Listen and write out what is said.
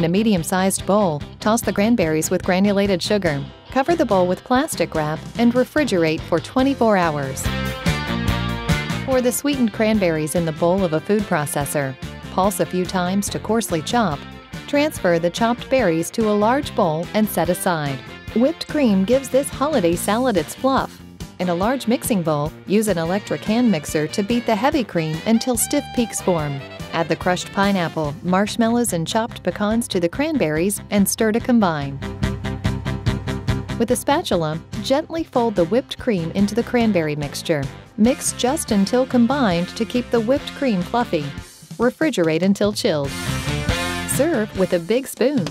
In a medium-sized bowl, toss the cranberries with granulated sugar. Cover the bowl with plastic wrap and refrigerate for 24 hours. Pour the sweetened cranberries in the bowl of a food processor. Pulse a few times to coarsely chop. Transfer the chopped berries to a large bowl and set aside. Whipped cream gives this holiday salad its fluff. In a large mixing bowl, use an electric hand mixer to beat the heavy cream until stiff peaks form. Add the crushed pineapple, marshmallows, and chopped pecans to the cranberries and stir to combine. With a spatula, gently fold the whipped cream into the cranberry mixture. Mix just until combined to keep the whipped cream fluffy. Refrigerate until chilled. Serve with a big spoon.